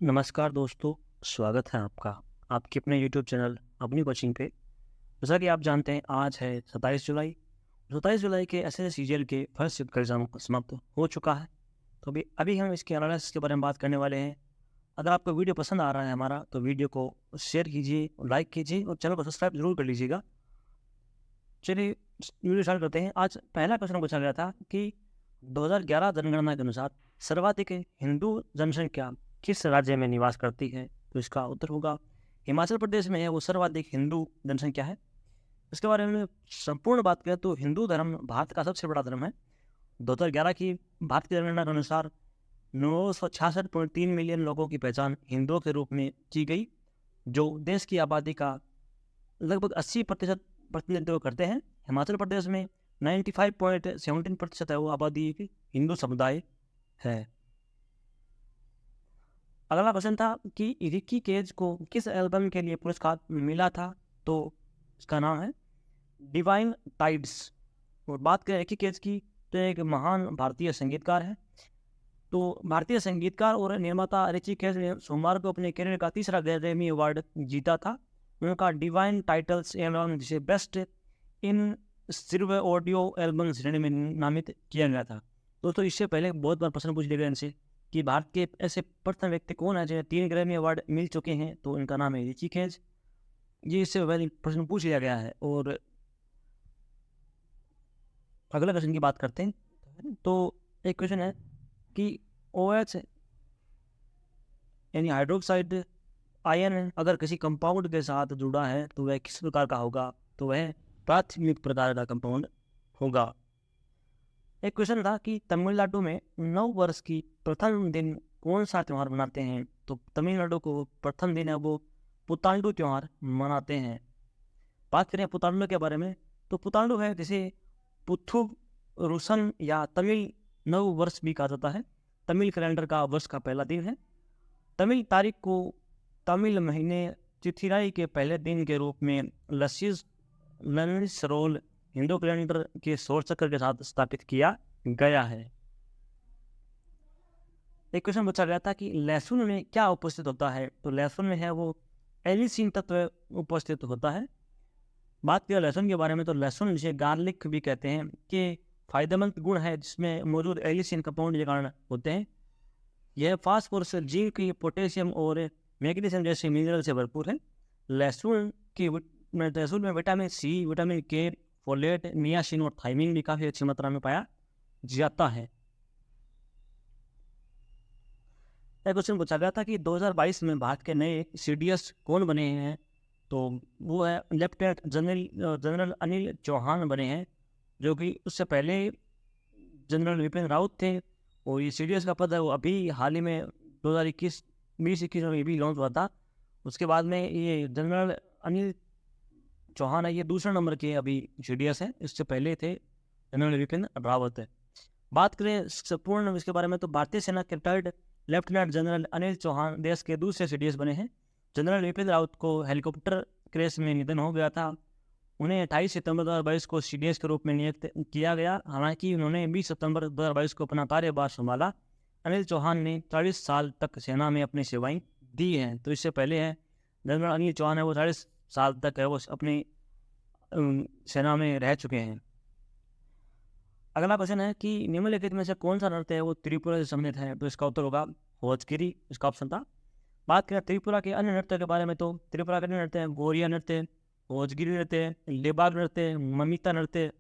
नमस्कार दोस्तों, स्वागत है आपका आपके अपने यूट्यूब चैनल अपनी कोचिंग पे। जैसा कि आप जानते हैं आज है 27 जुलाई। 27 जुलाई के एसएससी सीजीएल के फर्स्ट शिफ्ट का एग्जाम समाप्त हो चुका है। तो अभी अभी हम इसके एनालिसिस के बारे में बात करने वाले हैं। अगर आपको वीडियो पसंद आ रहा है हमारा तो वीडियो को शेयर कीजिए, लाइक कीजिए और चैनल को सब्सक्राइब जरूर कर लीजिएगा। चलिए वीडियो स्टार्ट करते हैं। आज पहला क्वेश्चन पूछा गया था कि 2011 जनगणना के अनुसार सर्वाधिक हिंदू जनसंख्या किस राज्य में निवास करती है? तो इसका उत्तर होगा हिमाचल प्रदेश में है वो सर्वाधिक हिंदू जनसंख्या है। इसके बारे में संपूर्ण बात करें तो हिंदू धर्म भारत का सबसे बड़ा धर्म है। 2011 की भारत की जनगणना के अनुसार 966.3 मिलियन लोगों की पहचान हिंदुओं के रूप में की गई, जो देश की आबादी का लगभग 80% प्रतिनिधित्व करते हैं। हिमाचल प्रदेश में 95.17% है वो आबादी की हिंदू समुदाय है। अगला क्वेश्चन था कि रिकी केज को किस एल्बम के लिए पुरस्कार मिला था? तो इसका नाम है डिवाइन टाइड्स। और बात करें रिकी केज की तो एक महान भारतीय संगीतकार है। तो भारतीय संगीतकार और निर्माता रिकी केज ने सोमवार को अपने करियर का तीसरा ग्रैमी अवार्ड जीता था। उनका डिवाइन टाइटल्स एल्बम जिसे best in silver audio album श्रेणी में नामित किया गया था। दोस्तों इससे पहले बहुत बार प्रश्न पूछ लिया गया इनसे कि भारत के ऐसे प्रथम व्यक्ति कौन है जिन्हें 3 ग्रैमी अवार्ड मिल चुके हैं, तो इनका नाम है रिकी केज। ये इससे पहले प्रश्न पूछ लिया गया है। और अगला क्वेश्चन की बात करते हैं। तो एक क्वेश्चन है कि OH यानी हाइड्रोक्साइड आयन अगर किसी कंपाउंड के साथ जुड़ा है तो वह किस प्रकार का होगा? तो वह प्राथमिक प्रकार का कंपाउंड होगा। एक क्वेश्चन था कि तमिलनाडु में नव वर्ष की प्रथम दिन कौन सा त्यौहार मनाते हैं? तो तमिलनाडु को प्रथम दिन है वो पुतांडु त्यौहार मनाते हैं। बात करें पुतांडु के बारे में तो पुतांडु है जिसे पुथु रुसन या तमिल नव वर्ष भी कहा जाता है। तमिल कैलेंडर का वर्ष का पहला दिन है। तमिल तारीख को तमिल महीने चिथिराई के पहले दिन के रूप में लनिसरोल हिंदू कैलेंडर के सौर चक्र के साथ स्थापित किया गया है। एक क्वेश्चन पूछा गया था कि लहसुन में क्या उपस्थित होता है? तो लहसुन में है वो एलिसिन तत्व उपस्थित होता है। बात करें लहसुन के बारे में तो लहसुन जिसे गार्लिक भी कहते हैं कि फायदेमंद गुण है जिसमें मौजूद एलिसिन कंपाउंड के कारण होते हैं। यह फास्फोरस, जिंक, पोटेशियम और मैग्नीशियम जैसे मिनरल से भरपूर है। लहसुन में विटामिन सी, विटामिन के, फोलेट, नियासिन और थायमिन भी काफ़ी अच्छी मात्रा में पाया जाता है। एक क्वेश्चन पूछा गया था कि 2022 में भारत के नए CDS कौन बने हैं? तो वो है लेफ्टिनेंट जनरल अनिल चौहान बने हैं, जो कि उससे पहले जनरल विपिन रावत थे। और ये CDS का पद है वो अभी हाल ही में 2021 में भी लॉन्च हुआ था। उसके बाद में ये जनरल अनिल चौहान है, ये दूसरे नंबर के अभी CDS है। इससे पहले थे जनरल विपिन रावत है। बात करें संपूर्ण इसके बारे में तो भारतीय सेना के retired lieutenant general Anil Chauhan देश के दूसरे CDS बने हैं। जनरल विपिन रावत को हेलीकॉप्टर क्रैश में निधन हो गया था। उन्हें 28 सितंबर 2022 को CDS के रूप में नियुक्त किया गया। हालांकि उन्होंने 20 सितंबर 2022 को अपना कार्यभार संभाला। अनिल चौहान ने 40 साल तक सेना में अपनी सेवाएं दी हैं। तो इससे पहले है जनरल अनिल चौहान है वो 40 साल तक है वो अपनी सेना में रह चुके हैं। अगला क्वेश्चन है कि निम्नलिखित में से कौन सा नृत्य है वो त्रिपुरा से संबंधित है? तो इसका उत्तर होगा भोजगिरी, इसका ऑप्शन था। बात करें त्रिपुरा के अन्य नृत्य के बारे में तो त्रिपुरा के अन्य नृत्य हैं गोरिया नृत्य, भोजगिरी नृत्य, लेबाग नृत्य, ममिता नृत्य,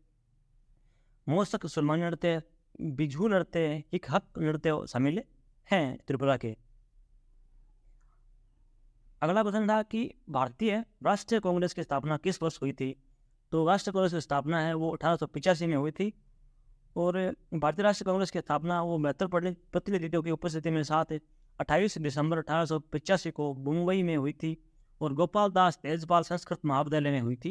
मोसक सुलमानी नृत्य, बिझू नृत्य, हिकहक नृत्य शामिल हैं त्रिपुरा के। अगला क्वेश्चन था कि भारतीय राष्ट्रीय कांग्रेस की स्थापना किस वर्ष हुई थी? तो राष्ट्रीय कांग्रेस की स्थापना है वो 1885 में हुई थी। और भारतीय राष्ट्रीय कांग्रेस की स्थापना वो 72 प्रतिनिधियों की उपस्थिति में साथ 28 दिसंबर 1885 को मुंबई में हुई थी। और गोपाल दास तेजपाल संस्कृत महाविद्यालय में हुई थी।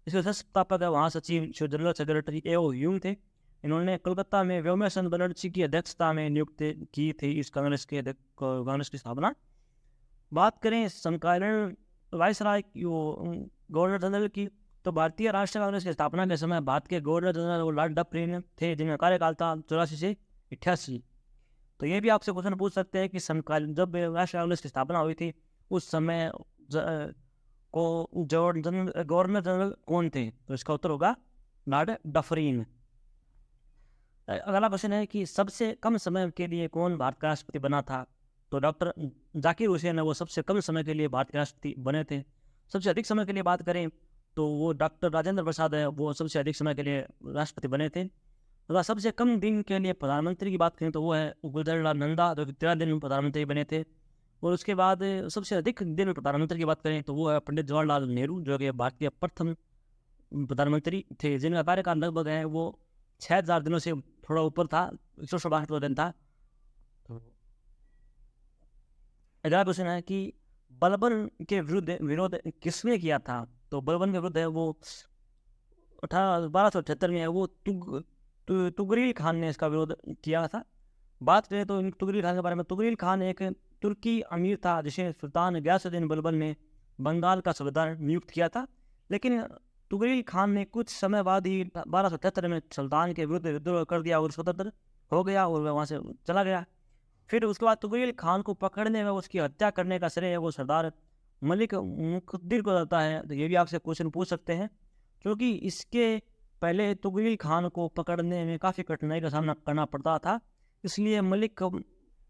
इसके संस्थापक वहाँ सचिव जनरल सेक्रेटरी A.O. ह्यूम थे। इन्होंने कोलकाता में व्योमेश्वर बनर्जी की अध्यक्षता में नियुक्त की थी इस कांग्रेस की स्थापना। बात करें समकालीन वायसराय गवर्नर जनरल की तो भारतीय राष्ट्रीय कांग्रेस की स्थापना के समय भारत के गवर्नर जनरल लॉर्ड डफरिन थे, जिनका कार्यकाल था 84 से 88। तो ये भी आपसे क्वेश्चन पूछ सकते हैं कि समकालीन जब राष्ट्रीय कांग्रेस की स्थापना हुई थी उस समय गवर्नर जनरल कौन थे? तो इसका उत्तर होगा लॉर्ड डफरिन। अगला क्वेश्चन है कि सबसे कम समय के लिए कौन भारत का राष्ट्रपति बना था? तो डॉक्टर जाकिर हुसैन है वो सबसे कम समय के लिए भारत के राष्ट्रपति बने थे। सबसे अधिक समय के लिए बात करें तो वो डॉक्टर राजेंद्र प्रसाद है, वो सबसे अधिक समय के लिए राष्ट्रपति बने थे। तथा सबसे कम दिन के लिए प्रधानमंत्री की बात करें तो वो है गुलजारीलाल नंदा, जो कि 13 दिन प्रधानमंत्री बने थे। और उसके बाद सबसे अधिक दिन प्रधानमंत्री की बात करें तो वो है पंडित जवाहरलाल नेहरू, जो कि भारत के प्रथम प्रधानमंत्री थे, जिनका कार्यकाल लगभग है वो 6000 दिनों से थोड़ा ऊपर था, 162 दिन था। अगला क्वेश्चन है कि बलबन के विरोध किसने किया था? तो बलबन के विरुद्ध है वो 1278 में है वो तुगरील खान ने इसका विरोध किया था। बात करें तो तुगरील खान के बारे में, तुगरील खान एक तुर्की अमीर था जिसे सुल्तान गयासुद्दीन बलबन ने बंगाल का सूबेदार नियुक्त किया था। लेकिन तुगरील खान ने कुछ समय बाद ही 1273 में सुल्तान के विरुद्ध विद्रोह कर दिया और स्वतंत्र हो गया और वह वहाँ से चला गया। फिर उसके बाद तुगरील खान को पकड़ने में उसकी हत्या करने का श्रेय वो सरदार मलिक मुकद्दर को जाता है। तो ये भी आपसे क्वेश्चन पूछ सकते हैं, क्योंकि इसके पहले तुगरील खान को पकड़ने में काफ़ी कठिनाई का सामना करना पड़ता था, इसलिए मलिक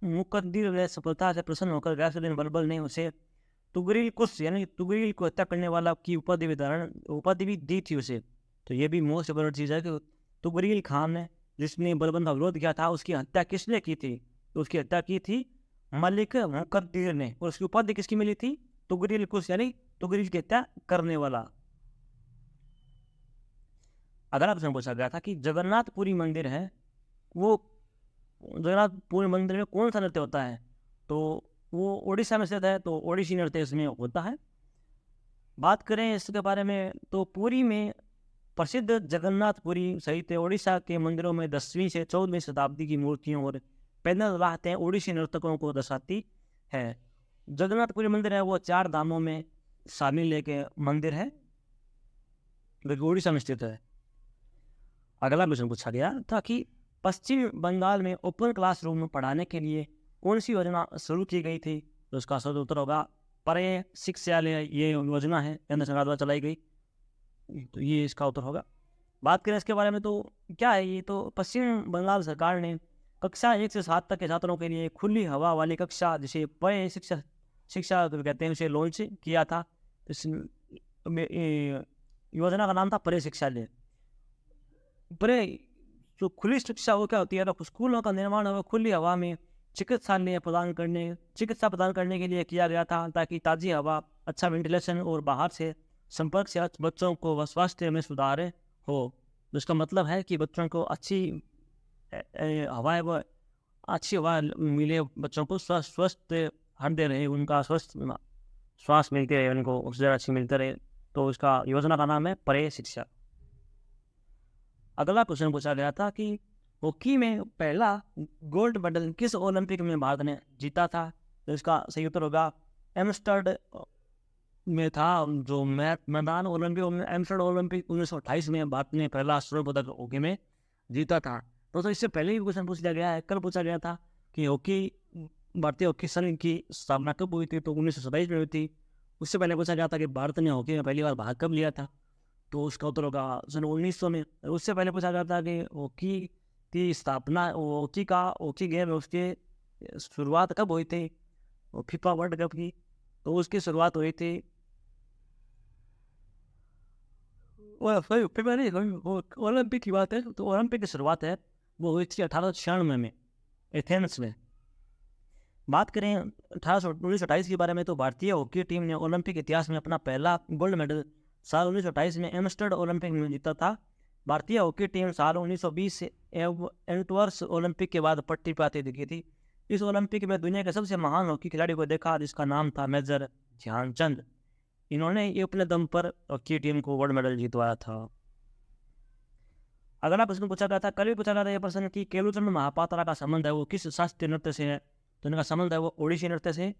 मुकद्दर ने सफलता से प्रसन्न होकर गयासुद्दीन बलबन ने उसे तुगरील कुश यानी तुगरील को हत्या करने वाला की उपाधि भी दी थी उसे। तो ये भी मोस्ट इम्पोर्टेंट चीज़ है कि तुगरील खान ने जिसने बलबन का विरोध किया था उसकी हत्या किसने की थी? तो उसकी हत्या की थी मलिक मुकद्दर ने, और उसकी उपाधि किसकी मिली थी? तुगरील कुश यानी तुगरील की हत्या करने वाला। अगला प्रश्न पूछा गया था कि जगन्नाथपुरी मंदिर है वो जगन्नाथपुरी मंदिर में कौन सा नृत्य होता है? तो वो उड़ीसा में स्थित है, तो ओडिसी नृत्य इसमें होता है। बात करें इसके बारे में तो पुरी में प्रसिद्ध जगन्नाथपुरी सहित उड़ीसा के मंदिरों में 10वीं से 14वीं शताब्दी की मूर्तियों और पैदल राहतें ओडिसी नर्तकों को दर्शाती है। जगन्नाथपुरी मंदिर है वो 4 धामों में शामिल एक मंदिर है जो कि उड़ीसा में स्थित है। अगला क्वेश्चन पूछा गया था कि पश्चिम बंगाल में ओपन क्लासरूम में पढ़ाने के लिए कौन सी योजना शुरू की गई थी? तो उसका सही उत्तर होगा परे शिक्षालय। ये योजना है केंद्र सरकार द्वारा चलाई गई, तो ये इसका उत्तर होगा। बात करें इसके बारे में तो क्या है ये, तो पश्चिम बंगाल सरकार ने कक्षा 1 से 7 तक के छात्रों के लिए खुली हवा वाली कक्षा जिसे परे शिक्षा कहते हैं उसे लॉन्च किया था। इस योजना का नाम था परे शिक्षालय। परे जो खुली शिक्षा वो क्या होती है, तो स्कूलों का निर्माण हुआ खुली हवा में चिकित्सा प्रदान करने के लिए किया गया था, ताकि ताज़ी हवा, अच्छा वेंटिलेशन और बाहर से संपर्क से बच्चों को स्वास्थ्य में सुधार हो। जिसका मतलब है कि बच्चों को अच्छी हवा मिले, बच्चों को स्वस्थ हृदय रहे, उनका स्वस्थ श्वास मिलते रहे, उनको ऑक्सीजन अच्छी मिलते रहे। तो इसका योजना का नाम है परे शिक्षा। अगला क्वेश्चन पूछा गया था कि हॉकी में पहला गोल्ड मेडल किस ओलंपिक में भारत ने जीता था? तो इसका सही उत्तर होगा एम्स्टर्डम में था, जो मैदान ओलंपिक एम्स्टर्डम ओलंपिक 1928 में भारत ने पहला स्वर्ण पदक हॉकी में जीता था। तो इससे पहले भी क्वेश्चन पूछ लिया गया है, कल पूछा गया था कि भारतीय हॉकी संघ की स्थापना कब हुई थी? तो 1927 में हुई थी। उससे पहले पूछा गया था कि भारत ने हॉकी में पहली बार भाग कब लिया था? तो उसका उत्तर होगा सन 1900 में। उससे पहले पूछा गया था कि हॉकी की स्थापना, हॉकी गेम उसकी शुरुआत कब हुई थी? फीफा वर्ल्ड कप की, तो उसकी शुरुआत हुई थी ओलंपिक की बात है, तो ओलंपिक की शुरुआत है वो हुई थी 1896 में एथेंस में। बात करें 1928 के बारे में, तो भारतीय हॉकी टीम ने ओलंपिक इतिहास में अपना पहला गोल्ड मेडल साल 1928 में एम्स्टर्डम ओलंपिक में जीता था। भारतीय हॉकी टीम साल 1920 से एंटवर्प ओलंपिक के बाद पट्टी पर आती दिखी थी। इस ओलंपिक में दुनिया के सबसे महान हॉकी खिलाड़ी को देखा जिसका नाम था मेजर ध्यानचंद। इन्होंने ये अपने दम पर हॉकी टीम को गोल्ड मेडल जीतवाया था। अगला प्रश्न पूछा गया था, कल भी पूछा गया था ये प्रश्न कि केलुचरण महापात्रा का संबंध है वो किस शास्त्रीय नृत्य से है? तो इनका संबंध है वो ओडिसी नृत्य से।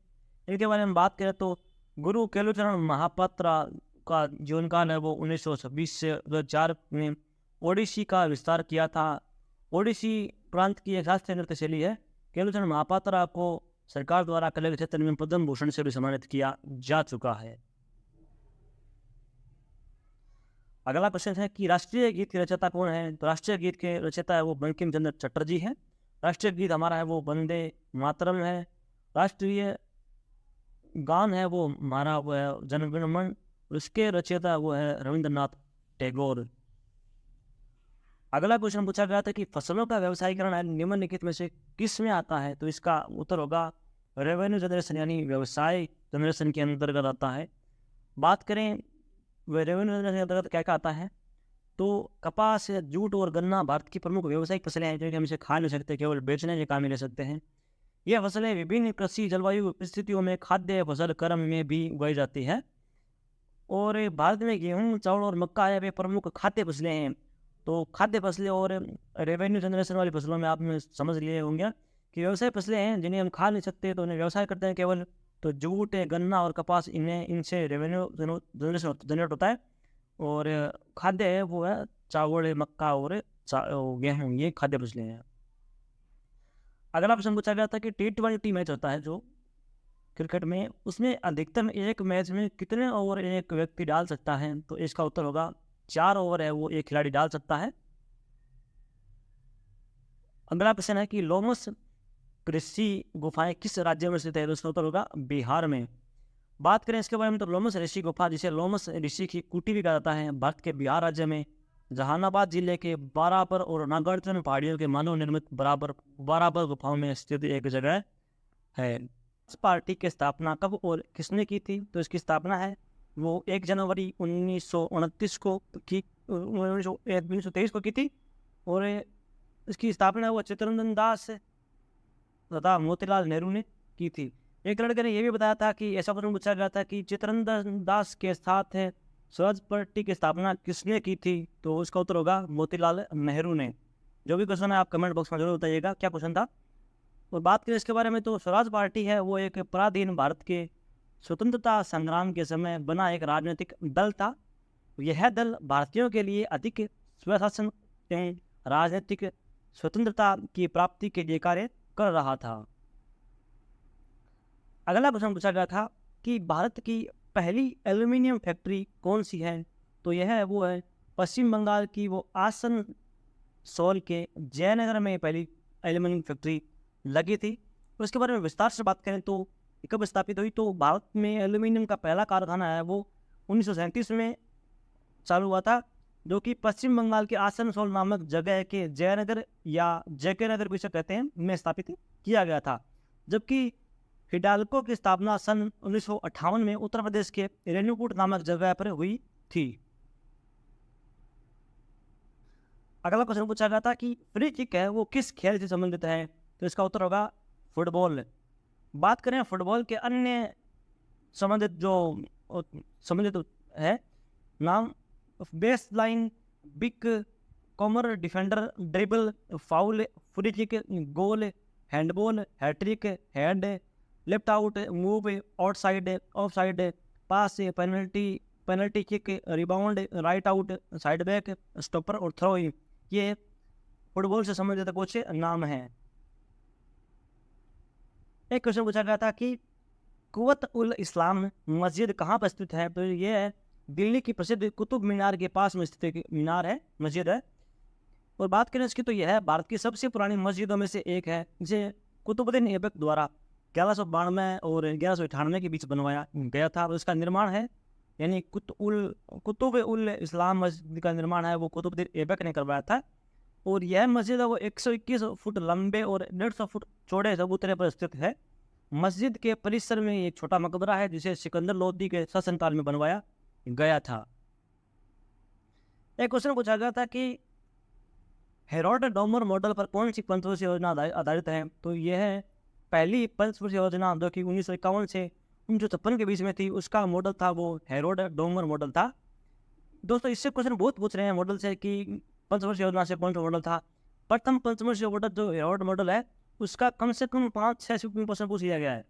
इनके बारे में बात करें तो गुरु केलुचरण महापात्रा का जीवन काल है वो 1926 से 2004 में ओडिसी का विस्तार किया था। ओडिसी प्रांत की एक शास्त्रीय नृत्य शैली है केलुचरण महापात्रा को सरकार द्वारा कला के क्षेत्र में पद्म भूषण से भी सम्मानित किया जा चुका है। अगला क्वेश्चन है कि राष्ट्रीय गीत के रचयिता कौन है? तो राष्ट्रीय गीत के रचयिता है वो बंकिम चंद्र चटर्जी है। राष्ट्रीय गीत हमारा है वो वंदे मातरम है। राष्ट्रीय गान है वो हमारा वो है जन गण मन, उसके रचयिता वो है रविंद्रनाथ टैगोर। अगला क्वेश्चन पूछा गया था कि फसलों का व्यवसायीकरण निम्नलिखित में से किस में आता है? तो इसका उत्तर होगा रेवेन्यू जनरेशन यानी व्यवसाय जनरेशन के अंतर्गत आता है। बात करें रेवेन्यू जनरेशन के अंतर्गत क्या क्या आता है, तो कपास, जूट और गन्ना भारत की प्रमुख व्यवसायिक फसलें हैं जो कि हम इसे खा नहीं सकते, केवल बेचने के काम में ले सकते हैं। यह फसलें विभिन्न कृषि जलवायु परिस्थितियों में खाद्य फसल क्रम में भी उगाई जाती है। और भारत में गेहूँ, चावल और मक्का है वे प्रमुख खाद्य फसलें हैं। तो खाद्य फसलें और रेवेन्यू जनरेशन वाली फसलों में आपने समझ लिए होंगे कि व्यवसाय फसलें हैं जिन्हें हम खा नहीं सकते, तो उन्हें व्यवसाय करते हैं केवल। तो जूट, गन्ना और कपास, इनसे रेवेन्यू जनरेशन जनरेट होता है। और खाद्य है वो है चावल, मक्का और गेहूँ, ये खाद्य फसलें हैं। अगला प्रश्न पूछा गया था कि T20 मैच होता है जो क्रिकेट में, उसमें अधिकतम एक मैच में कितने ओवर एक व्यक्ति डाल सकता है? तो इसका उत्तर होगा 4 ओवर है वो एक खिलाड़ी डाल सकता है। अगला प्रश्न है कि लोमस ऋषि गुफाएं किस राज्य में स्थित है? तो इसका उत्तर होगा बिहार में। बात करें इसके बारे में तो लोमस ऋषि गुफा, जिसे लोमस ऋषि की कुटी भी कहा जाता है, भारत के बिहार राज्य में जहानाबाद जिले के बाराबर और नागार्जुन पहाड़ियों के मानव निर्मित बाराबर गुफाओं में स्थित एक जगह है। इस पार्टी की स्थापना कब और किसने की थी? तो इसकी स्थापना है वो 1 जनवरी 1929 को की 1923 को की थी। और इसकी स्थापना वो चित्तरंजन दास तथा मोतीलाल नेहरू ने की थी। एक लड़के ने यह भी बताया था कि ऐसा प्रश्न पूछा गया था कि चित्तरंजन दास के साथ है स्वराज पार्टी की स्थापना किसने की थी? तो उसका उत्तर होगा मोतीलाल नेहरू ने। जो भी क्वेश्चन है आप कमेंट बॉक्स में जरूर बताइएगा क्या क्वेश्चन था। और बात करें इसके बारे में तो स्वराज पार्टी है वो एक पराधीन भारत के स्वतंत्रता संग्राम के समय बना एक राजनीतिक दल था। यह दल भारतीयों के लिए अधिक स्वशासन एवं राजनीतिक स्वतंत्रता की प्राप्ति के लिए कार्य कर रहा था। अगला प्रश्न पूछा गया था कि भारत की पहली एल्यूमिनियम फैक्ट्री कौन सी है? तो यह है वो है पश्चिम बंगाल की वो आसनसोल के जयनगर में पहली एल्यूमिनियम फैक्ट्री लगी थी। तो इसके बारे में विस्तार से बात करें तो कब स्थापित हुई, तो भारत में एल्यूमिनियम का पहला कारखाना है वो 1937 में चालू हुआ था, जो कि पश्चिम बंगाल के आसनसोल नामक जगह के जयनगर या जेके नगर भी से कहते हैं में स्थापित किया गया था। जबकि हिडाल्को की स्थापना सन 1958 में उत्तर प्रदेश के रेणुकूट नामक जगह पर हुई थी। अगला क्वेश्चन पूछा गया था कि फ्री किक है वो किस खेल से संबंधित है? तो इसका उत्तर होगा फुटबॉल। बात करें फुटबॉल के अन्य संबंधित है नाम base line, big corner, defender, dribble, foul, free kick, goal, handball, hattrick, head, left out, move, outside, offside, pass, penalty kick, rebound, right out, side back, stopper और थ्रो। ये फुटबॉल से संबंधित कुछ नाम हैं। एक क्वेश्चन पूछा गया था कि कुवत उल इस्लाम मस्जिद कहाँ पर स्थित है? तो ये है दिल्ली की प्रसिद्ध कुतुब मीनार के पास में स्थित मीनार है, मस्जिद है। और बात करें इसकी तो यह है भारत की सबसे पुरानी मस्जिदों में से एक है, जिसे कुतुबुद्दीन ऐबक द्वारा 1192 और 1198 के बीच बनवाया गया था। और इसका निर्माण है यानी कुतुब उल इस्लाम मस्जिद का निर्माण है वो कुतुबुद्दीन ऐबक ने करवाया था। और यह मस्जिद है वो 121 फुट लंबे और 150 फुट चौड़े चबूतरे पर स्थित है। मस्जिद के परिसर में एक छोटा मकबरा है जिसे सिकंदर लोदी के शासनकाल में बनवाया गया था। एक क्वेश्चन पूछा गया था कि हेरोड डोमर मॉडल पर कौन सी पंचवर्षीय योजना आधारित है? तो यह है पहली पंचवर्षीय योजना जो कि 1951 से 1956 के बीच में थी, उसका मॉडल था वो हेरोड डोमर मॉडल था। दोस्तों इससे क्वेश्चन बहुत पूछ रहे हैं मॉडल से कि पंचवर्षीय योजना से कौन सा मॉडल था। प्रथम पंचवर्षीय मॉडल जो हेरोड मॉडल है उसका कम से कम 5-6 क्वेश्चन पूछ लिया गया है।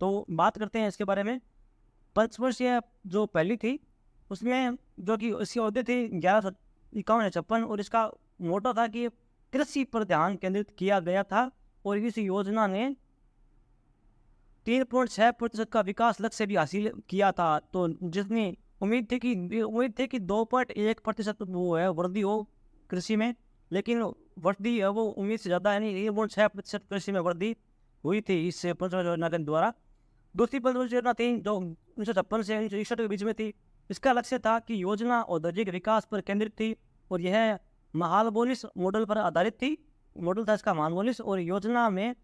तो बात करते हैं इसके बारे में। पंचवर्षीय जो पहली थी उसमें जो कि इसकी अवधि थी 1151 और इसका मोटो था कि कृषि पर ध्यान केंद्रित किया गया था और इस योजना ने 3.6% का विकास लक्ष्य भी हासिल किया था। तो जितनी उम्मीद थी कि 2.1% वो है वृद्धि हो कृषि में, लेकिन वृद्धि है वो उम्मीद से ज़्यादा है नहीं, 3.6% कृषि में वृद्धि हुई थी इस पंचवर्षीय योजना के द्वारा। दूसरी पंचवर्षीय योजना थी जो 1956 से 1961 के बीच में थी। इसका लक्ष्य था कि योजना औद्योगिक विकास पर केंद्रित थी और यह महालनोबिस मॉडल पर आधारित थी। मॉडल था इसका महालनोबिस, और योजना में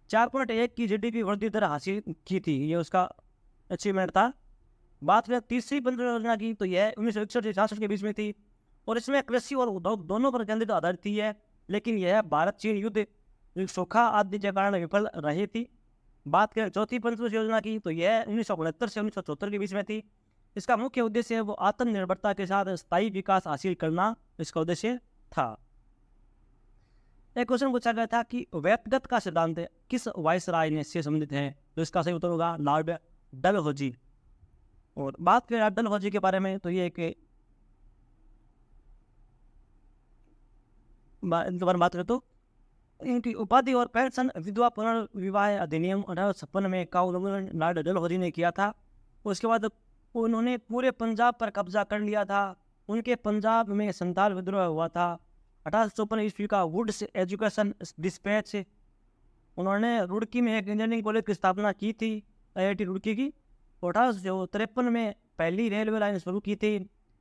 4.1 की जीडीपी वृद्धि दर हासिल की थी, ये उसका अचीवमेंट था। बात करें तीसरी पंचवर्षीय योजना की, तो यह 1961 से 66 के बीच में थी और इसमें कृषि और उद्योग दोनों पर केंद्रित आधारित थी है, लेकिन यह भारत चीन युद्ध, सूखा आदि के कारण विफल रही थी। बात करें चौथी पंचवर्षीय योजना की, तो यह 1969 से 1974 के बीच में थी। इसका मुख्य उद्देश्य है वो आत्मनिर्भरता के साथ स्थायी विकास हासिल करना इसका उद्देश्य था। एक क्वेश्चन पूछा गया था कि व्यक्तिगत का सिद्धांत किस वायसराय ने से संबंधित है, तो इसका सही उत्तर होगा लॉर्ड डलहौजी। और बात करें लॉर्ड डलहौजी के बारे में, तो ये एक इनके बारे में बात करें तो इनकी उपाधि और पेंशन विधवा पुनर्विवाह अधिनियम 1856 में का उल्लंघन लॉर्ड डलहौजी ने किया था। उसके बाद उन्होंने पूरे पंजाब पर कब्जा कर लिया था। उनके पंजाब में संथाल विद्रोह हुआ था। 1854 ईस्वी का वुड्स एजुकेशन डिस्पैच, उन्होंने रुड़की में एक इंजीनियरिंग कॉलेज की स्थापना की थी, IIT रुड़की की। 1853 में पहली रेलवे लाइन शुरू की थी।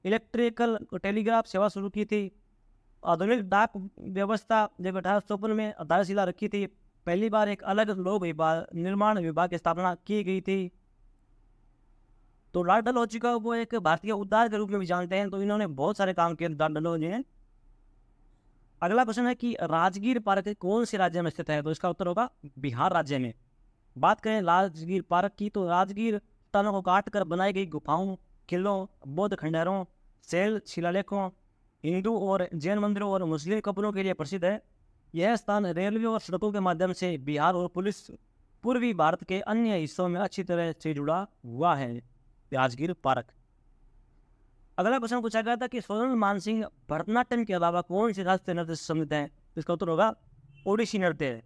इलेक्ट्रिकल टेलीग्राफ सेवा शुरू की थी। आधुनिक डाक व्यवस्था जब 1854 में आधारशिला रखी थी। पहली बार एक अलग लोक निर्माण विभाग की स्थापना की गई थी। तो लॉर्ड डलहौजी का वो एक भारतीय उद्धार के रूप में भी जानते हैं, तो इन्होंने बहुत सारे काम किए लॉर्ड डलहौजी ने। अगला क्वेश्चन है कि राजगीर पार्क कौन से राज्य में स्थित है, तो इसका उत्तर होगा बिहार राज्य में। बात करें राजगीर पार्क की, तो राजगीर तनों को काट कर बनाई गई गुफाओं, किलों, बौद्ध खंडहरों, शैल शिलालेखों, हिंदू और जैन मंदिरों और मुस्लिम कब्रों के लिए प्रसिद्ध है। यह स्थान रेलवे और सड़कों के माध्यम से बिहार और पूर्वी भारत के अन्य हिस्सों में अच्छी तरह से जुड़ा हुआ है राजगीर पार्क। अगला क्वेश्चन पूछा गया था कि सोनल मानसिंह भरतनाट्यम के अलावा कौन से शास्त्रीय नृत्य से संबंधित है, इसका उत्तर होगा ओडिसी नृत्य।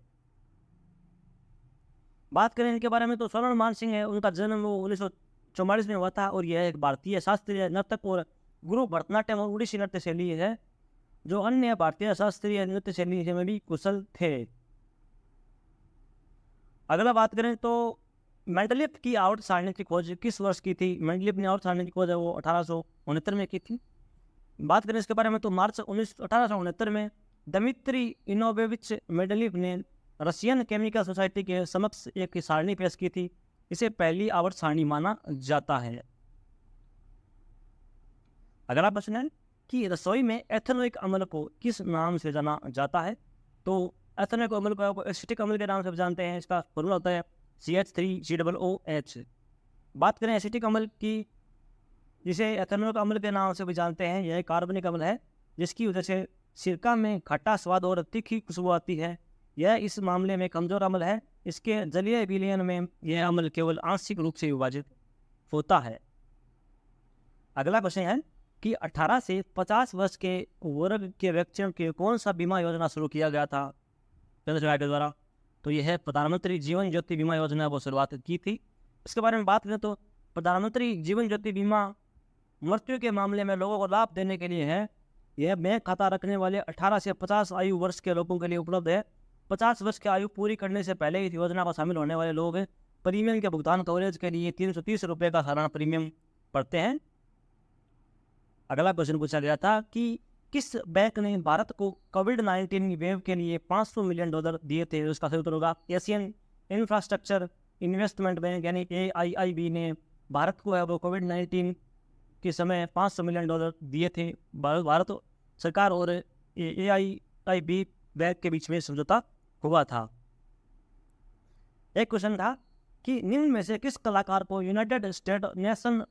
बात करें इनके बारे में, तो सोनल मानसिंह है, उनका जन्म 1944 में हुआ था और यह एक भारतीय शास्त्रीय नर्तक और गुरु भरतनाट्यम और ओडिसी नृत्य शैली है, जो अन्य भारतीय शास्त्रीय नृत्य शैली में भी कुशल थे। अगला बात करें तो मेंडलीफ की आवर्त सारणी की खोज किस वर्ष की थी? मेंडलीफ ने आवर्त सारणी की खोज है वो 1869 में की थी। बात करें इसके बारे में, तो मार्च 1869 में दमित्री इनोवेविच मेंडलीफ ने रशियन केमिकल सोसाइटी के समक्ष एक सारणी पेश की थी। इसे पहली आवर्त सारणी माना जाता है। अगला प्रश्न है कि रसोई में एथेनोइक अम्ल को किस नाम से जाना जाता है? तो एथेनोइक अम्ल को एसिटिक अम्ल के नाम से जानते हैं। इसका फॉर्मूला होता है CH3COOH। बात करें एसिटिक अम्ल की, जिसे एथेनोइक अम्ल के नाम से भी जानते हैं, यह कार्बनिक अम्ल है जिसकी वजह से सिरका में खट्टा स्वाद और तीखी खुशबू आती है। यह इस मामले में कमजोर अम्ल है। इसके जलीय विलयन में यह अम्ल केवल आंशिक रूप से विभाजित होता है। अगला क्वेश्चन है कि 18 से 50 वर्ष के वर्ग के व्यक्तियों के कौन सा बीमा योजना शुरू किया गया था केंद्र सरकार के द्वारा? तो यह है प्रधानमंत्री जीवन ज्योति बीमा योजना, वो शुरुआत की थी। इसके बारे में बात करें तो प्रधानमंत्री जीवन ज्योति बीमा मृत्यु के मामले में लोगों को लाभ देने के लिए है। यह बैंक खाता रखने वाले 18 से 50 आयु वर्ष के लोगों के लिए उपलब्ध है। 50 वर्ष की आयु पूरी करने से पहले इस योजना में शामिल होने वाले लोग प्रीमियम के भुगतान कवरेज के लिए 330 रुपये का सालाना प्रीमियम भरते हैं। अगला क्वेश्चन पूछा गया था कि किस बैंक ने भारत को कोविड-19 वेव के लिए $500 मिलियन दिए थे? उसका सही उत्तर होगा एशियन इंफ्रास्ट्रक्चर इन्वेस्टमेंट बैंक यानी AIIB ने भारत को है वो कोविड-19 के समय $500 मिलियन दिए थे। भारत सरकार और AIIB बैंक के बीच में समझौता हुआ था। एक क्वेश्चन था कि निम्न में से किस कलाकार को United state nation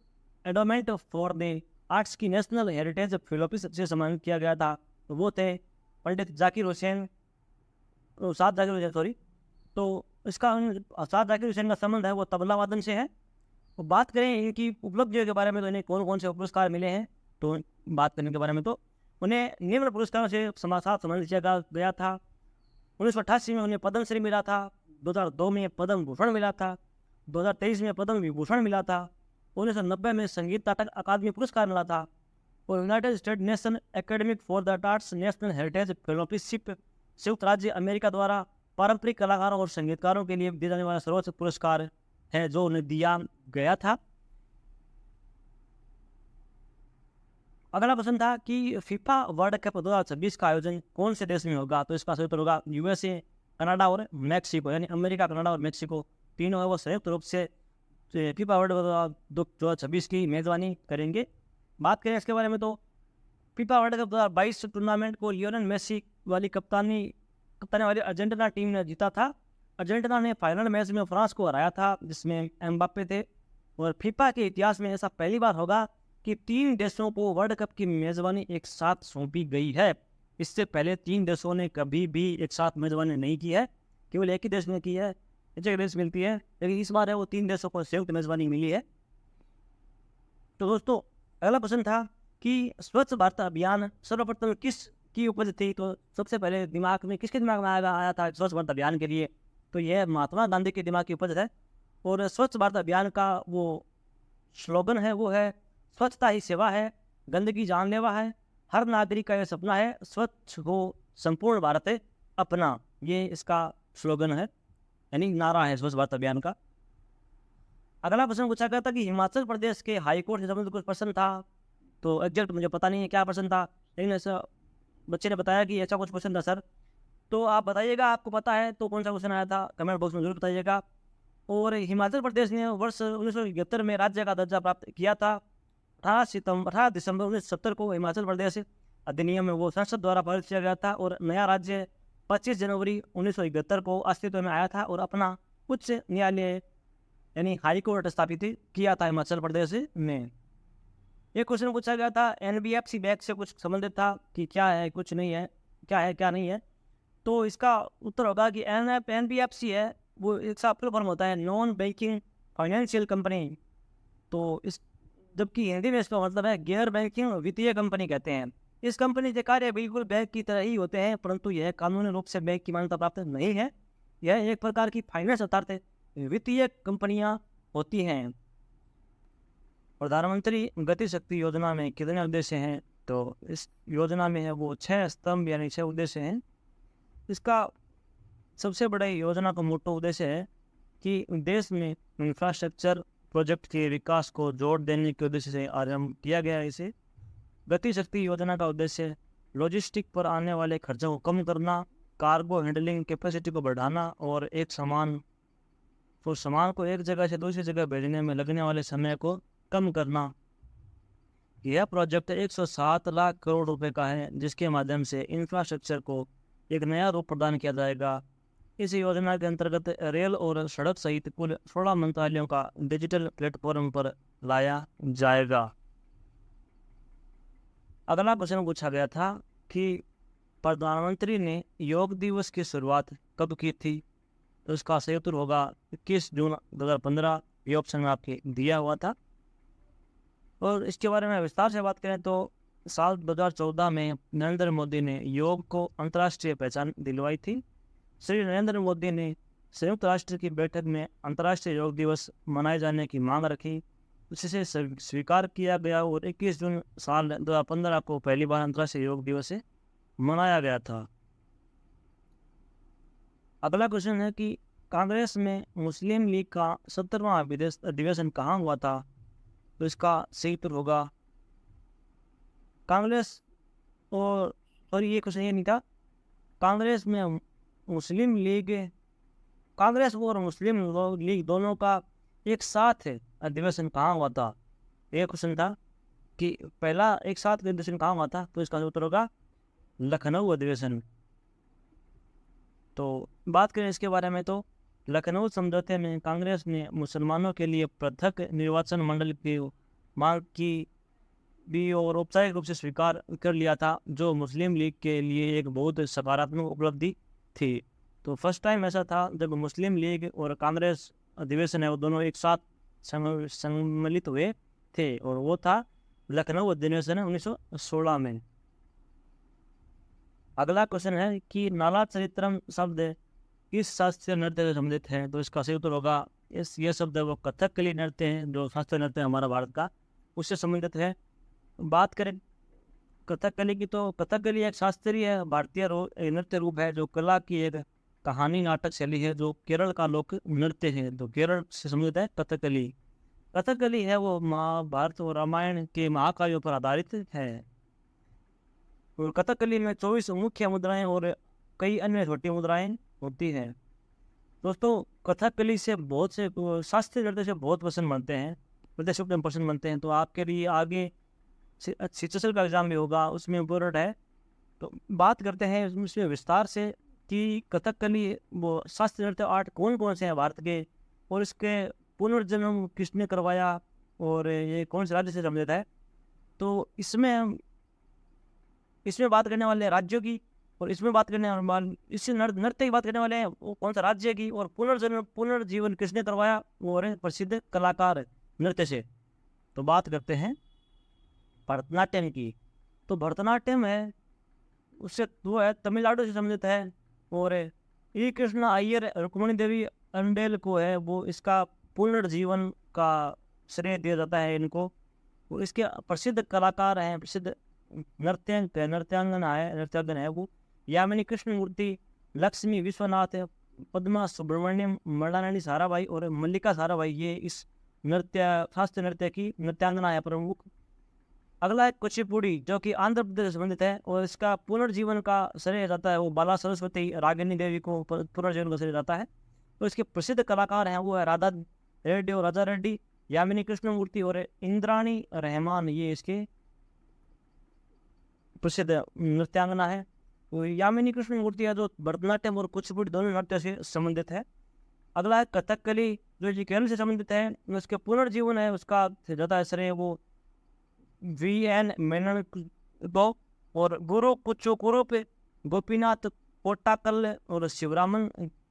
endowment for the arts की नेशनल हेरिटेज फेलोशिप से सम्मानित किया गया था? तो वो थे पंडित जाकिर हुसैन, उस्ताद जाकिर हुसैन सॉरी। तो इसका उस्ताद जाकिर हुसैन का संबंध है वो तबला वादन से है। तो बात करें इनकी उपलब्धियों के बारे में, तो इन्हें कौन कौन से पुरस्कार मिले हैं, तो बात करने के बारे में तो उन्हें निम्न पुरस्कारों से समासात सम्मानित किया गया था। 1988 में उन्हें पद्मश्री मिला था, 2002 में पद्म भूषण मिला था, 2023 में पद्म विभूषण मिला था, 1990 में संगीत नाटक अकादमी पुरस्कार मिला था, और United state nation academic for the arts national heritage fellowship संयुक्त राज्य अमेरिका द्वारा पारंपरिक कलाकारों और संगीतकारों के लिए दिए जाने वाला सर्वोच्च पुरस्कार है जो उन्हें दिया गया था। अगला प्रश्न था कि फीफा वर्ल्ड कप 2026 का आयोजन कौन से देश में होगा? तो इसका सही उत्तर होगा यूएसए, कनाडा और मैक्सिको, यानी अमेरिका, कनाडा और मैक्सिको तीनों है वो संयुक्त रूप से फीफा वर्ल्ड 2026 की मेजबानी करेंगे। बात करें इसके बारे में तो फीफा वर्ल्ड कप 2022 टूर्नामेंट को लियोनेल मेसी वाली कप्तानी वाली अर्जेंटीना टीम ने जीता था। अर्जेंटीना ने फाइनल मैच में फ्रांस को हराया था जिसमें एम्बाप्पे थे, और फीफा के इतिहास में ऐसा पहली बार होगा कि 3 देशों को वर्ल्ड कप की मेजबानी एक साथ सौंपी गई है। इससे पहले 3 देशों ने कभी भी एक साथ मेजबानी नहीं की है, केवल एक ही देश ने की है, एक देश मिलती है, लेकिन इस बार है वो 3 देशों को संयुक्त मेजबानी मिली है। तो दोस्तों अगला प्रश्न था कि स्वच्छ भारत अभियान सर्वप्रथम किस की उपज थी? तो सबसे पहले दिमाग में किसके दिमाग में आया था स्वच्छ भारत अभियान के लिए? तो यह महात्मा गांधी के दिमाग की उपज है। और स्वच्छ भारत अभियान का वो स्लोगन है वो है स्वच्छता ही सेवा है, गंदगी जानलेवा है, हर नागरिक का यह सपना है, स्वच्छ हो संपूर्ण भारत है अपना, ये इसका स्लोगन है, यानी नारा है स्वच्छ भारत अभियान का। अगला प्रश्न पूछा गया था कि हिमाचल प्रदेश के हाईकोर्ट से संबंधित कुछ प्रश्न था, तो एग्जैक्ट मुझे पता नहीं है क्या प्रश्न था, लेकिन ऐसा बच्चे ने बताया कि ऐसा कुछ क्वेश्चन था सर। तो आप बताइएगा, आपको पता है तो कौन सा क्वेश्चन आया था कमेंट बॉक्स में जरूर बताइएगा। और हिमाचल प्रदेश ने वर्ष 1971 में राज्य का दर्जा प्राप्त किया था। 18 दिसंबर 1970 को हिमाचल प्रदेश अधिनियम में वो संसद द्वारा पारित किया गया था, और नया राज्य 25 जनवरी 1971 को अस्तित्व में आया था और अपना उच्च न्यायालय यानी हाई कोर्ट स्थापित किया था हिमाचल प्रदेश में। एक क्वेश्चन पूछा गया था एनबीएफसी बैंक से कुछ संबंधित था कि क्या है कुछ नहीं है, क्या है क्या नहीं है। तो इसका उत्तर होगा कि एनबीएफसी है वो इसका फुल फॉर्म होता है नॉन बैंकिंग फाइनेंशियल कंपनी। तो इस जबकि हिंदी में इसका मतलब है गैर बैंकिंग वित्तीय कंपनी कहते हैं। इस कंपनी के कार्य बिल्कुल बैंक की तरह ही होते हैं, परंतु यह कानूनी रूप से बैंक की मान्यता प्राप्त नहीं है। यह एक प्रकार की फाइनेंस अर्थात वित्तीय कंपनियां होती हैं। प्रधानमंत्री गति शक्ति योजना में कितने उद्देश्य हैं? तो इस योजना में है वो 6 स्तंभ यानी 6 उद्देश्य हैं। इसका सबसे बड़ा योजना का मोटो उद्देश्य है कि देश में इंफ्रास्ट्रक्चर प्रोजेक्ट के विकास को जोर देने के उद्देश्य से आरंभ किया गया है। इसे गति शक्ति योजना का उद्देश्य लॉजिस्टिक पर आने वाले खर्चों को कम करना, कार्गो हैंडलिंग कैपेसिटी को बढ़ाना और सामान को एक जगह से दूसरी जगह भेजने में लगने वाले समय को कम करना। यह प्रोजेक्ट 107 लाख करोड़ रुपए का है, जिसके माध्यम से इंफ्रास्ट्रक्चर को एक नया रूप प्रदान किया जाएगा। इस योजना के अंतर्गत रेल और सड़क सहित कुल 16 मंत्रालयों का डिजिटल प्लेटफॉर्म पर लाया जाएगा। अगला क्वेश्चन पूछा गया था कि प्रधानमंत्री ने योग दिवस की शुरुआत कब की थी? तो इसका सही उत्तर होगा 21 जून 2015, ये ऑप्शन में आपके दिया हुआ था। और इसके बारे में विस्तार से बात करें तो साल 2014 में नरेंद्र मोदी ने योग को अंतर्राष्ट्रीय पहचान दिलवाई थी। श्री नरेंद्र मोदी ने संयुक्त राष्ट्र की बैठक में अंतर्राष्ट्रीय योग दिवस मनाए जाने की मांग रखी, जिसे स्वीकार किया गया और 21 जून साल 2015 को पहली बार अंतर्राष्ट्रीय योग दिवस मनाया गया था। अगला क्वेश्चन है कि कांग्रेस में मुस्लिम लीग का 70वां अधिवेशन कहाँ हुआ था? तो इसका सही उत्तर होगा कांग्रेस और ये क्वेश्चन ये नहीं था। कांग्रेस और मुस्लिम लीग दोनों का एक साथ अधिवेशन कहाँ हुआ था? ये क्वेश्चन था कि पहला एक साथ अधिवेशन कहाँ हुआ था? तो इसका उत्तर होगा लखनऊ अधिवेशन। तो बात करें इसके बारे में तो लखनऊ समझौते में कांग्रेस ने मुसलमानों के लिए पृथक निर्वाचन मंडल की मांग की भी और औपचारिक रूप से स्वीकार कर लिया था, जो मुस्लिम लीग के लिए एक बहुत सकारात्मक उपलब्धि थी। तो फर्स्ट टाइम ऐसा था जब मुस्लिम लीग और कांग्रेस अधिवेशन है वो दोनों एक साथ सम्मिलित हुए थे, और वो था लखनऊ अधिवेशन 1916 में। अगला क्वेश्चन है कि नाला चरित्रम शब्द किस शास्त्रीय नृत्य से संबंधित है? तो इसका सही उत्तर होगा ये शब्द है वो कथकली नृत्य है, जो शास्त्रीय नृत्य है हमारा भारत का, उससे संबंधित है। बात करें कथकली की, तो कथकली एक शास्त्रीय भारतीय नृत्य रूप है, जो कला की एक कहानी नाटक शैली है, जो केरल का लोक नृत्य है, तो केरल से संबंधित है कथकली। कथकली है वो महाभारत और रामायण के महाकाव्यों पर आधारित है। और कथकली में 24 मुख्य मुद्राएं और कई अन्य छोटी मुद्राएं होती हैं। दोस्तों कथकली से बहुत से शास्त्रीय नृत्य से बहुत पसंद बनते हैं, प्रदेश में पसंद बनते हैं। तो आपके लिए आगे शिक्षक का एग्जाम भी होगा, उसमें इम्पोर्टेंट है। तो बात करते हैं उसमें विस्तार से कि कथकली वो शास्त्रीय नृत्य आर्ट कौन कौन से हैं भारत के, और इसके पुनर्जन्म किसने करवाया, और ये कौन से राज्य से संबंधित है। तो इसमें बात करने वाले हैं राज्यों की, और इसमें बात करने वाले इससे नृत्य की बात करने वाले हैं वो कौन सा राज्य की, और पुनर्जीवन किसने करवाया, वो है प्रसिद्ध कलाकार नृत्य से। तो बात करते हैं भरतनाट्यम की। तो भरतनाट्यम है उससे वो है तमिलनाडु से संबंधित है, और ई कृष्ण अय्यर रुक्मणी देवी अंडेल को है वो इसका पुनर्जीवन का श्रेय दिया जाता है इनको। वो इसके प्रसिद्ध कलाकार हैं, प्रसिद्ध नृत्यांगन है वो यामिनी कृष्णमूर्ति, लक्ष्मी विश्वनाथ, पद्मा सुब्रमण्यम, मृणालिनी साराभाई और मल्लिका साराभाई, ये इस शास्त्रीय नृत्य की नृत्यांगना है प्रमुख। अगला है कुचिपुड़ी, जो कि आंध्र प्रदेश से संबंधित है, और इसका पुनर्जीवन का श्रेय जाता है वो बाला सरस्वती रागिनी देवी को पुनर्जीवन का श्रेय जाता है। तो इसके प्रसिद्ध कलाकार हैं वो है राधा रेड्डी और राजा रेड्डी, यामिनी कृष्णमूर्ति और इंद्राणी रहमान, ये इसके प्रसिद्ध नृत्यांगना है। तो यामिनी कृष्णमूर्ति है जो भरतनाट्यम और कुचिपुड़ी दोनों नृत्य से संबंधित है। अगला है कथकली, जो जी केरल से संबंधित है, उसके पुनर्जीवन है उसका ज़्यादा श्रेय वो VN मेनन को और गुरु कुचोकुरो पे गोपीनाथ कोट्टाकल और शिवरामन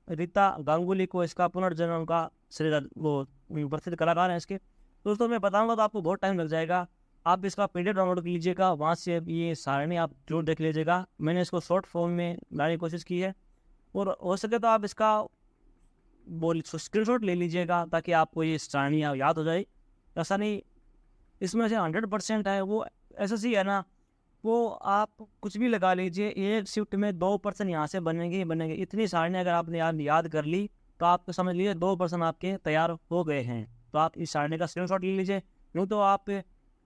रीता गांगुली को इसका पुनर्जन्म का श्रेय वो प्रसिद्ध कलाकार हैं इसके। दोस्तों मैं बताऊंगा तो आपको बहुत टाइम लग जाएगा, आप इसका PDF डाउनलोड कर लीजिएगा, वहाँ से ये सारणी आप जरूर देख लीजिएगा। मैंने इसको शॉर्ट फॉर्म में लाने की कोशिश की है, और हो सके तो आप इसका स्क्रीनशॉट ले लीजिएगा ताकि आपको ये सारणी याद हो जाए। ऐसा नहीं इसमें से 100% है वो SSC है ना, वो आप कुछ भी लगा लीजिए, एक शिफ्ट में 2% यहाँ से बनेंगे ही बनेंगे। इतनी सारणी अगर आपने याद कर ली तो आप समझ लीजिए 2% आपके तैयार हो गए हैं। तो आप इस सारणी का स्क्रीनशॉट ले लीजिए, यूँ तो आप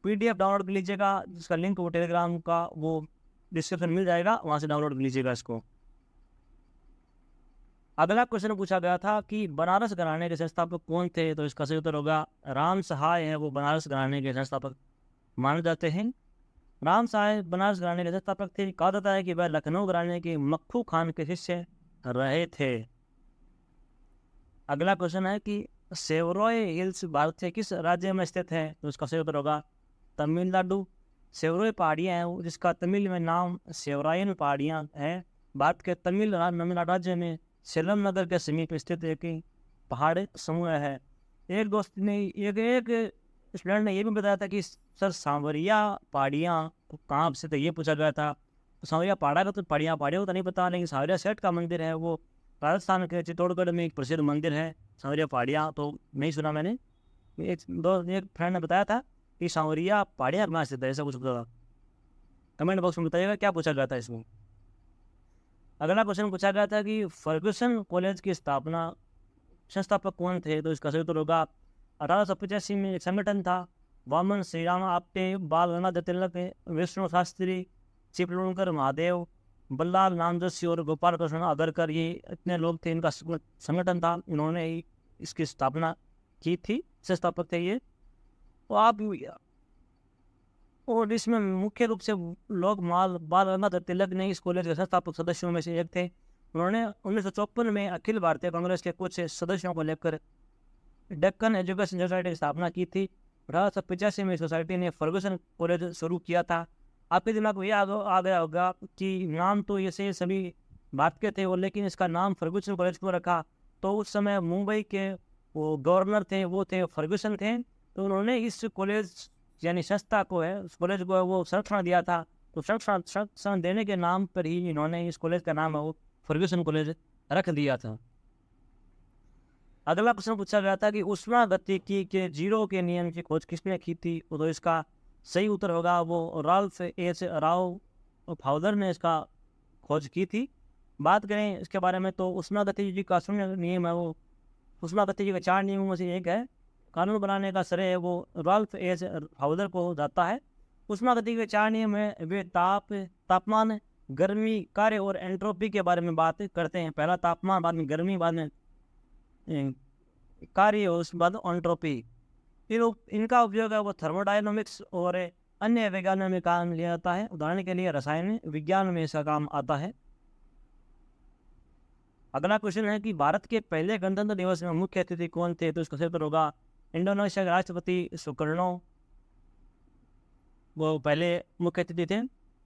PDF डाउनलोड कर लीजिएगा, जिसका लिंक वो टेलीग्राम का वो डिस्क्रिप्शन मिल जाएगा, वहाँ से डाउनलोड कर लीजिएगा इसको। अगला क्वेश्चन पूछा गया था कि बनारस घराने के संस्थापक कौन थे? तो इसका सही उत्तर होगा राम सहाय है वो बनारस घराने के संस्थापक माने जाते हैं। राम सहाय बनारस घराने के संस्थापक थे। कहा जाता है कि वह लखनऊ घराने के मक्खू खान के शिष्य रहे थे। अगला क्वेश्चन है कि सेवरोय हिल्स भारत के किस राज्य में स्थित है? तो इसका सही उत्तर होगा तमिलनाडु। सेवरोय पहाड़ियाँ हैं जिसका तमिल में नाम सेवरायन पहाड़ियाँ हैं, भारत के तमिलनाडु राज्य में सेलम नगर के समीप स्थित एक पहाड़ समूह है। एक दोस्त ने एक स्टूडेंट ने यह भी बताया था कि सर सांवरिया पहाड़ियाँ कहाँ से थे, ये पूछा गया था। तो सांवरिया पहाड़ा का तो पहाड़ियों को तो नहीं पता, लेकिन सांवरिया सेठ का मंदिर है वो राजस्थान के चित्तौड़गढ़ में एक प्रसिद्ध मंदिर है सांवरिया पहाड़ियाँ, तो नहीं सुना मैंने। एक फ्रेंड ने बताया था कि सांवरिया पहाड़ियाँ कहाँ स्थित है, ऐसा कुछ पता था। कमेंट बॉक्स में बताइएगा क्या पूछा गया था इसमें। अगला क्वेश्चन पूछा गया था कि फर्गुसन कॉलेज की संस्थापक कौन थे? तो इसका सही उत्तर होगा 1885 में एक संगठन था। वामन श्रीराम आप्टे, बाल गंगाधर तिलक, विष्णु शास्त्री, चिपलूणकर महादेव, बल्लाल नामजसी और गोपाल कृष्ण अगरकर, ये इतने लोग थे, इनका संगठन था, इन्होंने ही इसकी स्थापना की थी, संस्थापक थे ये। तो आप और इसमें मुख्य रूप से लोग बाल गंगाधर तिलक ने इस कॉलेज के संस्थापक सदस्यों में से एक थे। उन्होंने 1954 में अखिल भारतीय कांग्रेस के कुछ सदस्यों को लेकर डेक्कन एजुकेशन सोसाइटी की स्थापना की थी। 1885 में सोसाइटी ने फर्गुसन कॉलेज शुरू किया था। आपके दिमाग में ये आ गया होगा कि नाम तो ये सभी भारत के थे, और लेकिन इसका नाम फर्गुसन कॉलेज क्यों रखा? तो उस समय मुंबई के वो गवर्नर थे, वो थे फर्गुसन थे। तो उन्होंने इस कॉलेज यानी संस्था को है, उस कॉलेज को वो संरक्षण दिया था तो संरक्षण देने के नाम पर ही इन्होंने इस कॉलेज का नाम है वो फर्ग्यूसन कॉलेज रख दिया था। अगला प्रश्न पूछा गया था कि ऊष्मागतिकी के जीरो के नियम की खोज किसने की थी? तो इसका सही उत्तर होगा वो राल्फ एच राव फाउलर ने इसका खोज की थी। बात करें इसके बारे में तो ऊष्मागतिकी का शून्य नियम है वो ऊष्मागतिकी के 4 नियमों में से एक है। कानून बनाने का श्रेय वो राल्फ एच फाउलर को जाता है। ऊष्मागतिकी के 4 नियम है वे तापमान, गर्मी, कार्य और एंट्रोपी के बारे में बात करते हैं। पहला तापमान, बाद में गर्मी, बाद में कार्य और उसके बाद एंट्रोपी। इनका उपयोग है वो थर्मोडायनामिक्स और अन्य विज्ञानों में काम लिया जाता है। उदाहरण के लिए रसायन विज्ञान में इसका काम आता है। अगला क्वेश्चन है कि भारत के पहले गणतंत्र दिवस में मुख्य अतिथि कौन थे? तो इसका सही उत्तर होगा इंडोनेशिया के राष्ट्रपति सुकर्णो, वो पहले मुख्य अतिथि थे।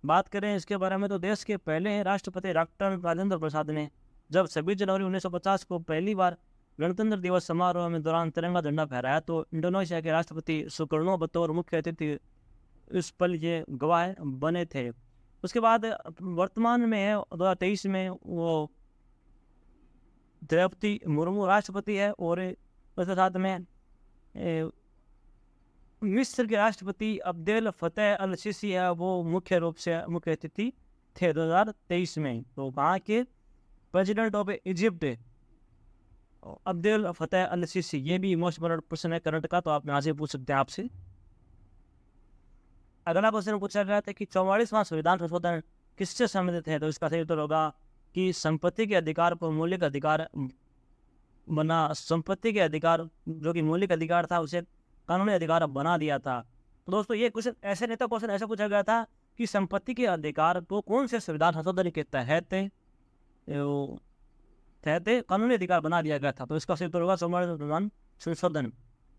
बात करें इसके बारे में तो देश के पहले राष्ट्रपति डॉक्टर राजेंद्र प्रसाद ने जब 26 जनवरी 1950 को पहली बार गणतंत्र दिवस समारोह में दौरान तिरंगा झंडा फहराया तो इंडोनेशिया के राष्ट्रपति सुकर्णो बतौर मुख्य अतिथि इस पल ये गवाह बने थे। उसके बाद वर्तमान में है 2023 में वो द्रौपदी मुर्मू राष्ट्रपति है और उसके साथ में मिस्र के राष्ट्रपति अब्देल फतेह अल सीसी है वो मुख्य रूप से मुख्य अतिथि थे 2023 में। तो वहाँ के president of Egypt Abdel Fattah al Sisi, ये भी मोस्ट इम्पोर्टेंट प्रश्न है करंट का, तो आप यहाँ से पूछ सकते हैं आपसे। अगला क्वेश्चन पूछा गया था कि 44वां संविधान संशोधन किससे संबंधित है? तो इसका सही उत्तर होगा कि संपत्ति के अधिकार को मौलिक अधिकार बना, संपत्ति के अधिकार जो कि मौलिक अधिकार था उसे कानूनी अधिकार बना दिया था। तो दोस्तों ये क्वेश्चन ऐसे नहीं था, क्वेश्चन ऐसा पूछा गया था कि संपत्ति के अधिकार को कौन से संविधान संशोधन के तहत कानूनी अधिकार बना दिया गया था? तो इसका सही उत्तर होगा 44वां संविधान संशोधन।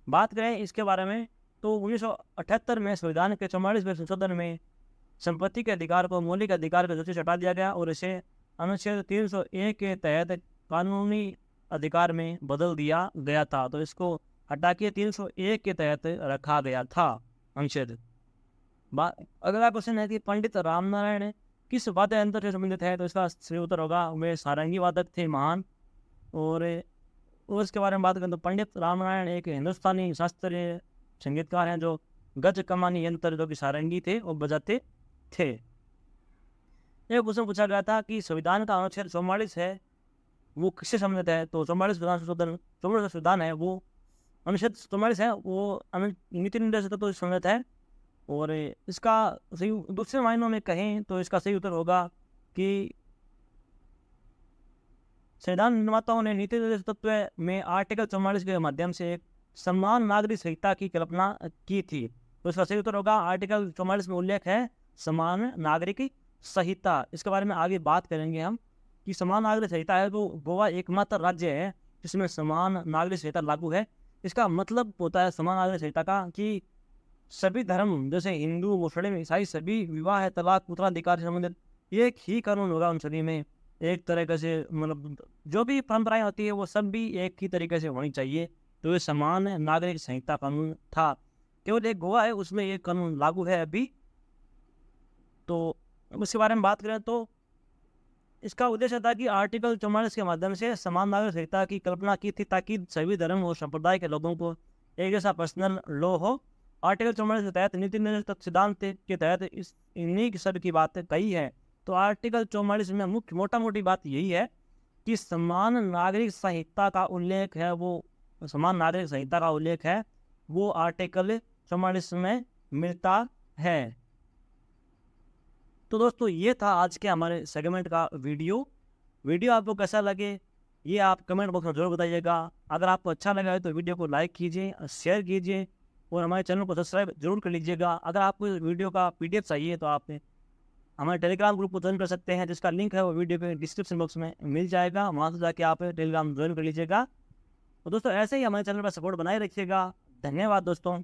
बात करें इसके बारे में तो 1978 में संविधान के 44वें संशोधन में संपत्ति के अधिकार को मौलिक अधिकार के दृष्टि से हटा दिया गया और इसे अनुच्छेद 301 के तहत कानूनी अधिकार में बदल दिया गया था। तो इसको हटा के 301 के तहत रखा गया था अनुच्छेद। अगला क्वेश्चन है कि पंडित रामनारायण किस वाद्य यंत्र से संबंधित है? तो इसका सही उत्तर होगा वे सारंगी वादक थे महान। और उसके बारे में बात करें तो पंडित रामनारायण एक हिंदुस्तानी शास्त्रीय संगीतकार हैं जो गज कमानी यंत्र जो कि सारंगी थे और बजाते थे। एक क्वेश्चन पूछा गया था कि संविधान का अनुच्छेद 44 है वो किससे संबंधित है? तो 44 संविधान है वो अनुच्छेद 44 है वो नीति निर्देश से तो संबंधित है। और इसका सही दूसरे मायनों में कहें तो इसका सही उत्तर होगा कि संविधान निर्माताओं ने नीति निर्देश तत्व में आर्टिकल 44 के माध्यम से एक समान नागरिक संहिता की कल्पना की थी। तो इसका सही उत्तर होगा आर्टिकल 44 में उल्लेख है समान नागरिक संहिता। इसके बारे में आगे बात करेंगे हम कि समान नागरिक संहिता है तो गोवा एकमात्र राज्य है जिसमें समान नागरिक संहिता लागू है। इसका मतलब होता है समान नागरिक संहिता का कि सभी धर्म जैसे हिंदू, मुस्लिम, ईसाई सभी विवाह, तलाक, उत्तराधिकार से संबंधित एक ही कानून होगा उन सभी में। एक तरीके से मतलब जो भी परंपराएं होती है वो सब भी एक ही तरीके से होनी चाहिए। तो ये समान नागरिक संहिता कानून था। केवल एक गोवा है उसमें ये कानून लागू है अभी। तो उसके बारे में बात करें तो इसका उद्देश्य था कि आर्टिकल 44 के माध्यम से समान नागरिक संहिता की कल्पना की थी ताकि सभी धर्म और संप्रदाय के लोगों को एक जैसा पर्सनल लॉ हो। आर्टिकल 44 के तहत नीति निर्देश सिद्धांत के तहत इन्हीं सब की बात कही है। तो आर्टिकल 44 में मुख्य मोटा मोटी बात यही है कि समान नागरिक संहिता का उल्लेख है वो आर्टिकल 44 में मिलता है। तो दोस्तों ये था आज के हमारे सेगमेंट का वीडियो आपको कैसा लगे ये आप कमेंट बॉक्स में जरूर बताइएगा। अगर आपको अच्छा लगा है तो वीडियो को लाइक कीजिए, शेयर कीजिए और हमारे चैनल को सब्सक्राइब जरूर कर लीजिएगा। अगर आपको इस वीडियो का PDF चाहिए तो आप हमारे टेलीग्राम ग्रुप को ज्वाइन कर सकते हैं जिसका लिंक है वो वीडियो के डिस्क्रिप्शन बॉक्स में मिल जाएगा। वहाँ से जाके आप टेलीग्राम ज्वाइन कर लीजिएगा। तो दोस्तों ऐसे ही हमारे चैनल पर सपोर्ट बनाए रखिएगा। धन्यवाद दोस्तों।